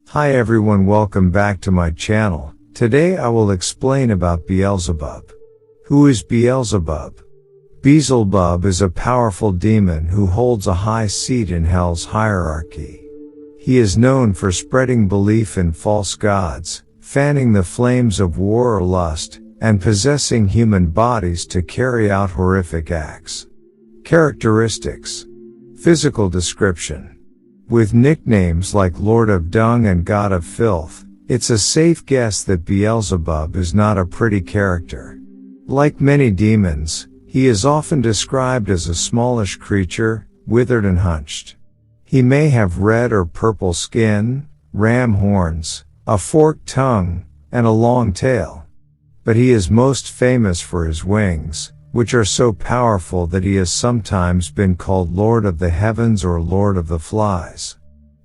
Hi everyone, welcome back to my channel. Today I will explain about Beelzebub. Who is Beelzebub? Beelzebub is a powerful demon who holds a high seat in hell's hierarchy. He is known for spreading belief in false gods, fanning the flames of war or lust, and possessing human bodies to carry out horrific acts. Characteristics. Physical description. With nicknames like Lord of Dung and God of Filth, it's a safe guess that Beelzebub is not a pretty character. Like many demons, he is often described as a smallish creature, withered and hunched. He may have red or purple skin, ram horns, a forked tongue, and a long tail. But he is most famous for his wings, which are so powerful that he has sometimes been called Lord of the Heavens or Lord of the Flies.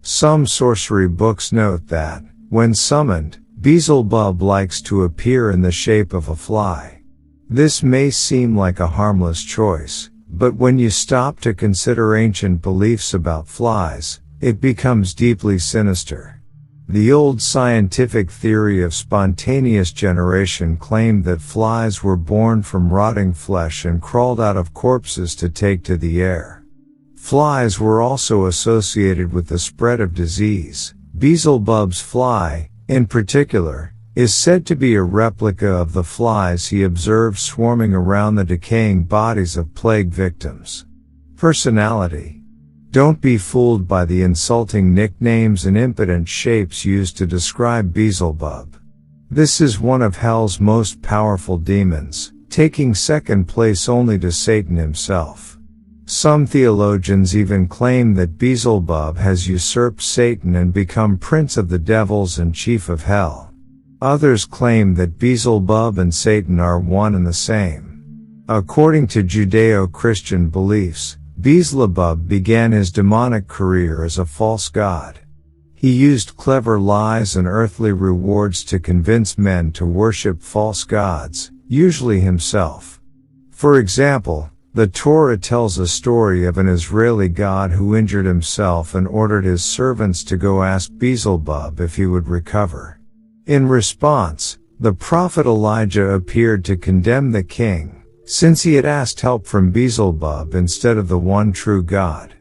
Some sorcery books note that, when summoned, Beelzebub likes to appear in the shape of a fly. This may seem like a harmless choice, but when you stop to consider ancient beliefs about flies, it becomes deeply sinister. The old scientific theory of spontaneous generation claimed that flies were born from rotting flesh and crawled out of corpses to take to the air. Flies were also associated with the spread of disease. Beelzebub's fly, in particular, is said to be a replica of the flies he observed swarming around the decaying bodies of plague victims. Personality. Don't be fooled by the insulting nicknames and impudent shapes used to describe Beelzebub. This is one of hell's most powerful demons, taking second place only to Satan himself. Some theologians even claim that Beelzebub has usurped Satan and become prince of the devils and chief of hell. Others claim that Beelzebub and Satan are one and the same. According to Judeo-Christian beliefs, Beelzebub began his demonic career as a false god. He used clever lies and earthly rewards to convince men to worship false gods, usually himself. For example, the Torah tells a story of an Israeli god who injured himself and ordered his servants to go ask Beelzebub if he would recover. In response, the prophet Elijah appeared to condemn the king, since he had asked help from Beelzebub instead of the one true God.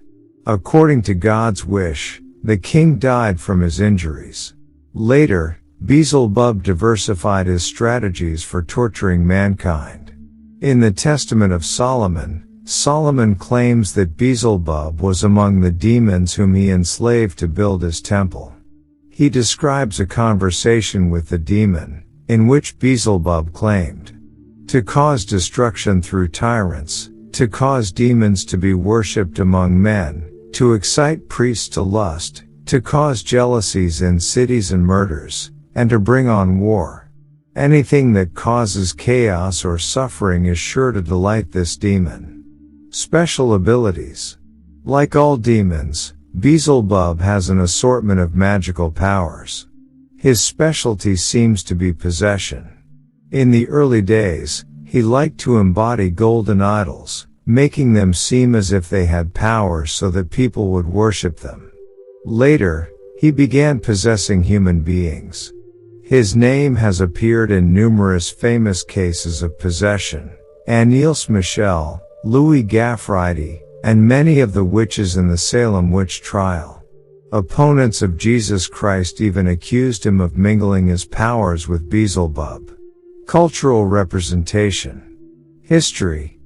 According to God's wish, the king died from his injuries. Later, Beelzebub diversified his strategies for torturing mankind. In the Testament of Solomon, Solomon claims that Beelzebub was among the demons whom he enslaved to build his temple. He describes a conversation with the demon, in which Beelzebub claimed to cause destruction through tyrants, to cause demons to be worshipped among men, to excite priests to lust, to cause jealousies in cities and murders, and to bring on war. Anything that causes chaos or suffering is sure to delight this demon. Special abilities. Like all demons, Beelzebub has an assortment of magical powers. His specialty seems to be possession. In the early days, he liked to embody golden idols, making them seem as if they had power so that people would worship them. Later, he began possessing human beings. His name has appeared in numerous famous cases of possession: Agnès Michel, Louis Gaffridi, and many of the witches in the Salem witch trial. Opponents of Jesus Christ even accused him of mingling his powers with Beelzebub. Cultural representation. History.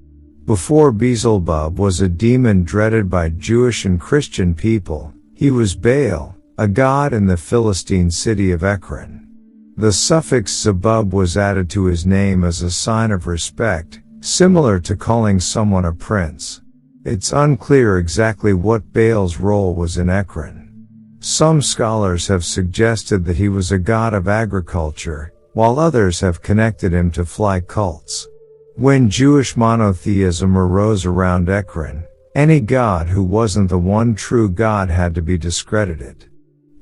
Before Beelzebub was a demon dreaded by Jewish and Christian people, he was Baal, a god in the Philistine city of Ekron. The suffix Zebub was added to his name as a sign of respect, similar to calling someone a prince. It's unclear exactly what Baal's role was in Ekron. Some scholars have suggested that he was a god of agriculture, while others have connected him to fly cults. When Jewish monotheism arose around Ekron, any god who wasn't the one true God had to be discredited.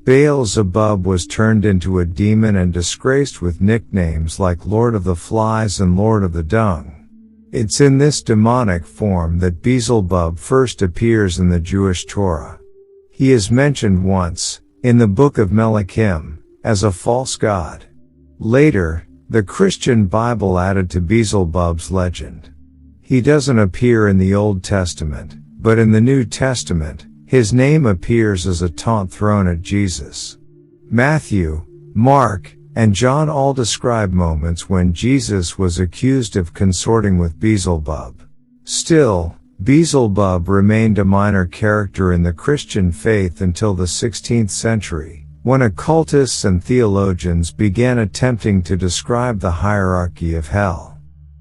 Beelzebub was turned into a demon and disgraced with nicknames like Lord of the Flies and Lord of the Dung. It's in this demonic form that Beelzebub first appears in the Jewish Torah. He is mentioned once, in the book of Melachim, as a false god. Later, the Christian Bible added to Beelzebub's legend. He doesn't appear in the Old Testament, but in the New Testament, his name appears as a taunt thrown at Jesus. Matthew, Mark, and John all describe moments when Jesus was accused of consorting with Beelzebub. Still, Beelzebub remained a minor character in the Christian faith until the 16th century, when occultists and theologians began attempting to describe the hierarchy of hell.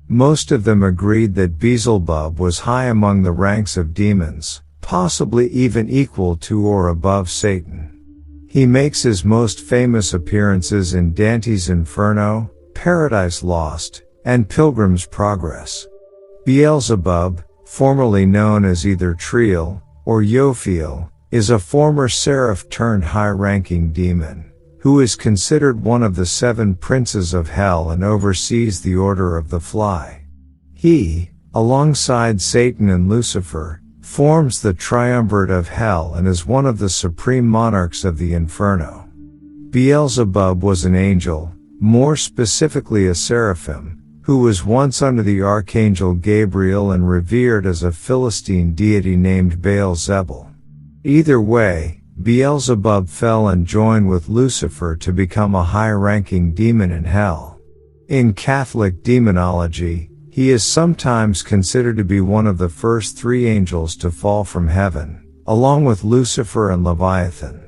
Most of them agreed that Beelzebub was high among the ranks of demons, possibly even equal to or above Satan. He makes his most famous appearances in Dante's Inferno, Paradise Lost, and Pilgrim's Progress. Beelzebub, formerly known as either Triel or Jophiel, is a former seraph turned high-ranking demon, who is considered one of the 7 princes of hell and oversees the Order of the Fly. He, alongside Satan and Lucifer, forms the triumvirate of hell and is one of the supreme monarchs of the Inferno. Beelzebub was an angel, more specifically a seraphim, who was once under the archangel Gabriel and revered as a Philistine deity named Beelzebul. Either way, Beelzebub fell and joined with Lucifer to become a high-ranking demon in hell. In Catholic demonology, he is sometimes considered to be one of the first 3 angels to fall from heaven, along with Lucifer and Leviathan.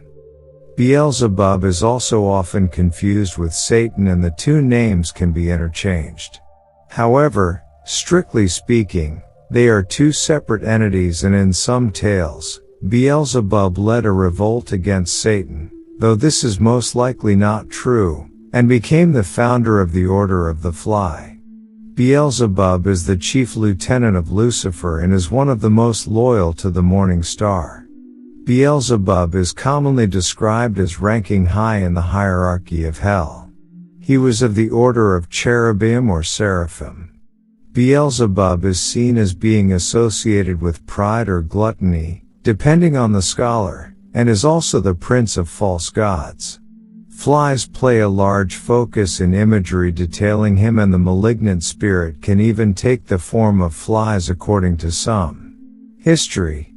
Beelzebub is also often confused with Satan, and the 2 names can be interchanged. However, strictly speaking, they are 2 separate entities, and in some tales, Beelzebub led a revolt against Satan, though this is most likely not true, and became the founder of the Order of the Fly. Beelzebub is the chief lieutenant of Lucifer and is one of the most loyal to the morning star. Beelzebub is commonly described as ranking high in the hierarchy of hell. He was of the order of cherubim or seraphim. Beelzebub is seen as being associated with pride or gluttony, depending on the scholar, and is also the prince of false gods. Flies play a large focus in imagery detailing him, and the malignant spirit can even take the form of flies according to some. History.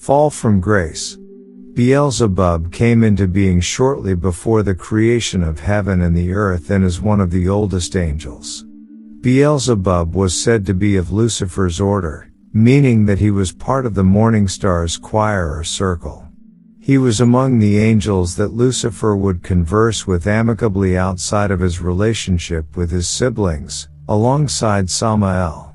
Fall from grace. Beelzebub came into being shortly before the creation of heaven and the earth and is one of the oldest angels. Beelzebub was said to be of Lucifer's order, meaning that he was part of the morning star's choir or circle. He was among the angels that Lucifer would converse with amicably outside of his relationship with his siblings, alongside Samael.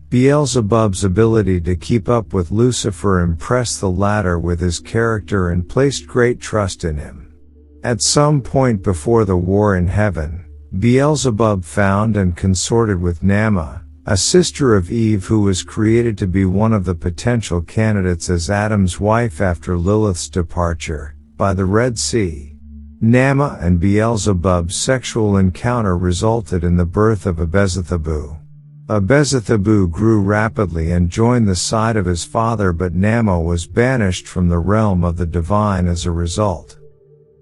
Beelzebub's ability to keep up with Lucifer impressed the latter with his character and placed great trust in him. At some point before the war in heaven, Beelzebub found and consorted with Nama, a sister of Eve who was created to be one of the potential candidates as Adam's wife after Lilith's departure, by the Red Sea. Nama and Beelzebub's sexual encounter resulted in the birth of Beelzebub. Beelzebub grew rapidly and joined the side of his father, but Nama was banished from the realm of the divine as a result.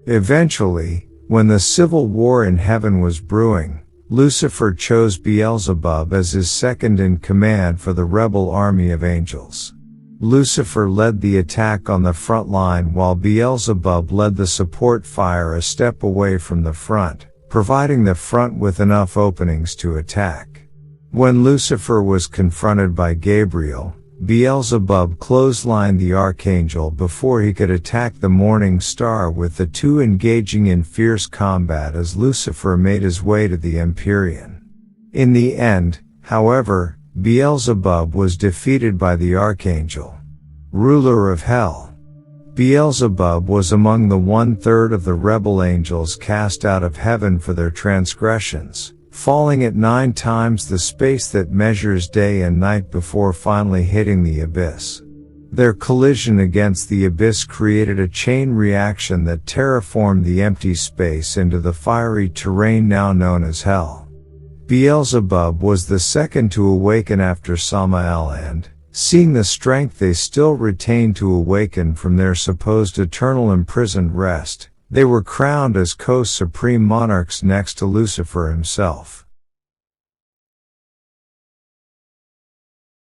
Eventually, when the civil war in heaven was brewing, Lucifer chose Beelzebub as his second in command for the rebel army of angels. Lucifer led the attack on the front line while Beelzebub led the support fire a step away from the front, providing the front with enough openings to attack. When Lucifer was confronted by Gabriel, Beelzebub clotheslined the archangel before he could attack the morning star, with the 2 engaging in fierce combat as Lucifer made his way to the Empyrean. In the end, however, Beelzebub was defeated by the archangel, ruler of hell. Beelzebub was among the 1/3 of the rebel angels cast out of heaven for their transgressions, falling at 9 times the space that measures day and night before finally hitting the abyss. Their collision against the abyss created a chain reaction that terraformed the empty space into the fiery terrain now known as hell. Beelzebub was the second to awaken after Samael and, Seeing the strength they still retained to awaken from their supposed eternal imprisoned rest, they were crowned as co-supreme monarchs next to Lucifer himself.